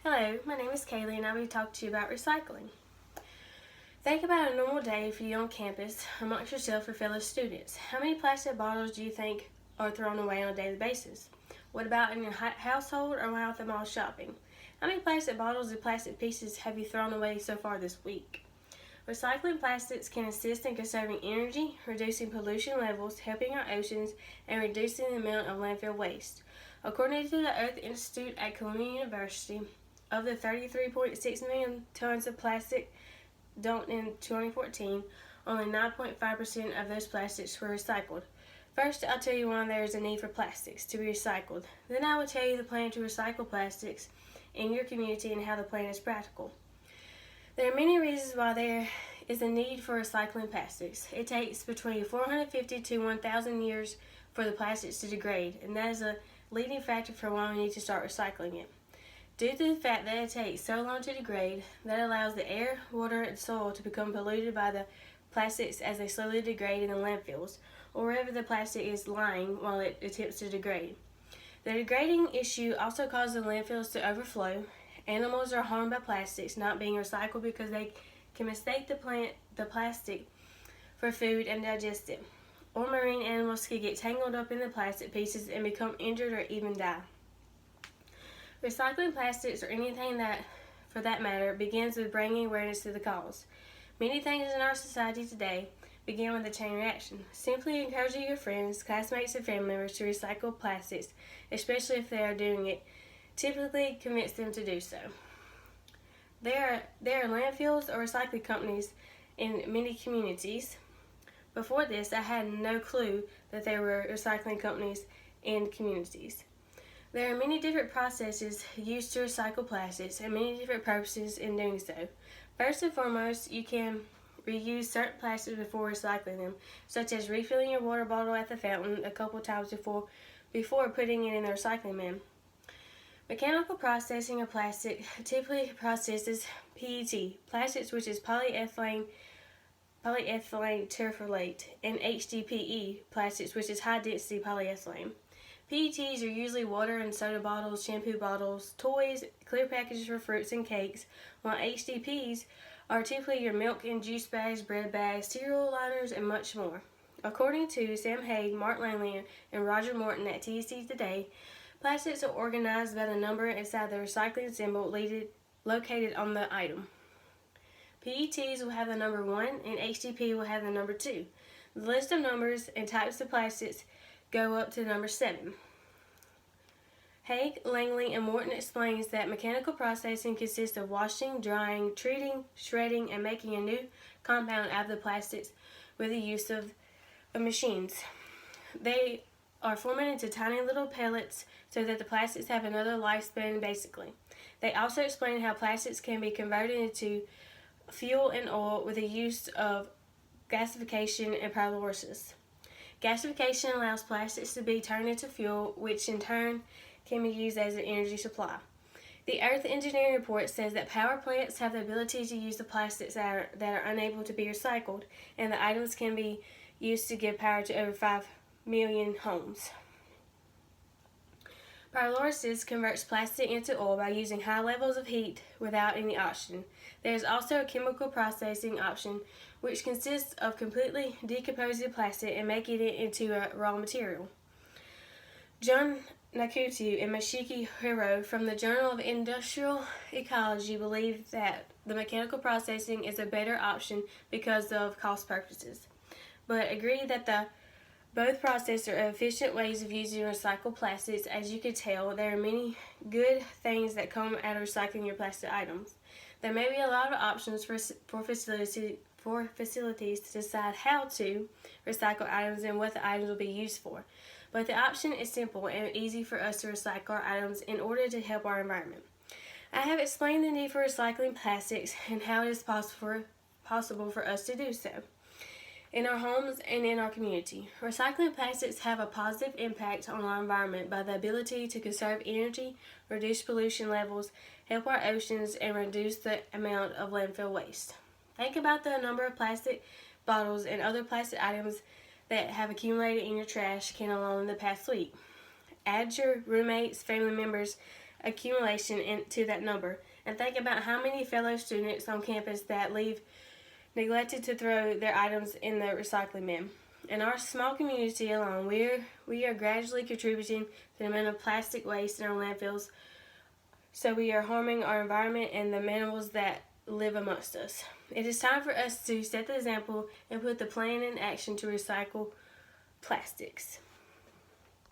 Hello, my name is Kaylee and I'll be talking to you about recycling. Think about a normal day for you on campus amongst yourself or fellow students. How many plastic bottles do you think are thrown away on a daily basis? What about in your household or while at the mall shopping? How many plastic bottles and plastic pieces have you thrown away so far this week? Recycling plastics can assist in conserving energy, reducing pollution levels, helping our oceans, and reducing the amount of landfill waste. According to the Earth Institute at Columbia University, of the 33.6 million tons of plastic dumped in 2014, only 9.5% of those plastics were recycled. First, I'll tell you why there is a need for plastics to be recycled. Then I will tell you the plan to recycle plastics in your community and how the plan is practical. There are many reasons why there is a need for recycling plastics. It takes between 450 to 1,000 years for the plastics to degrade, and that is a leading factor for why we need to start recycling it. Due to the fact that it takes so long to degrade, that allows the air, water, and soil to become polluted by the plastics as they slowly degrade in the landfills, or wherever the plastic is lying while it attempts to degrade. The degrading issue also causes the landfills to overflow. Animals are harmed by plastics not being recycled because they can mistake the plastic for food and digest it. Or marine animals can get tangled up in the plastic pieces and become injured or even die. Recycling plastics, or anything that, for that matter, begins with bringing awareness to the cause. Many things in our society today begin with a chain reaction. Simply encouraging your friends, classmates, and family members to recycle plastics, especially if they are doing it, typically convince them to do so. There are landfills or recycling companies in many communities. Before this, I had no clue that there were recycling companies in communities. There are many different processes used to recycle plastics and many different purposes in doing so. First and foremost, you can reuse certain plastics before recycling them, such as refilling your water bottle at the fountain a couple times before putting it in the recycling bin. Mechanical processing of plastic typically processes PET, plastics which is polyethylene terephthalate, and HDPE, plastics which is high-density polyethylene. PETs are usually water and soda bottles, shampoo bottles, toys, clear packages for fruits and cakes, while HDPs are typically your milk and juice bags, bread bags, cereal liners, and much more. According to Sam Haig, Mark Lanley, and Roger Morton at TEC Today, plastics are organized by the number inside the recycling symbol located on the item. PETs will have the number 1 and HDP will have the number 2. The list of numbers and types of plastics go up to number 7. Haig, Langley, and Morton explains that mechanical processing consists of washing, drying, treating, shredding, and making a new compound out of the plastics with the use of machines. They are formed into tiny little pellets so that the plastics have another lifespan basically. They also explain how plastics can be converted into fuel and oil with the use of gasification and pyrolysis. Gasification allows plastics to be turned into fuel, which in turn can be used as an energy supply. The Earth Engineering Report says that power plants have the ability to use the plastics that are unable to be recycled, and the items can be used to give power to over 5 million homes. Pyrolysis converts plastic into oil by using high levels of heat without any oxygen. There is also a chemical processing option which consists of completely decomposing plastic and making it into a raw material. John Nakutu and Mashiki Hiro from the Journal of Industrial Ecology believe that the mechanical processing is a better option because of cost purposes, but agree that both processes are efficient ways of using recycled plastics. As you can tell, there are many good things that come out of recycling your plastic items. There may be a lot of options for facilities to decide how to recycle items and what the items will be used for. But the option is simple and easy for us to recycle our items in order to help our environment. I have explained the need for recycling plastics and how it is possible for us to do so in our homes and in our community. Recycling plastics have a positive impact on our environment by the ability to conserve energy, reduce pollution levels, help our oceans, and reduce the amount of landfill waste. Think about the number of plastic bottles and other plastic items that have accumulated in your trash can alone in the past week. Add your roommates, family members, accumulation into that number. And think about how many fellow students on campus that leave neglected to throw their items in the recycling bin. In our small community alone, we are gradually contributing to the amount of plastic waste in our landfills, so we are harming our environment and the animals that live amongst us. It is time for us to set the example and put the plan in action to recycle plastics.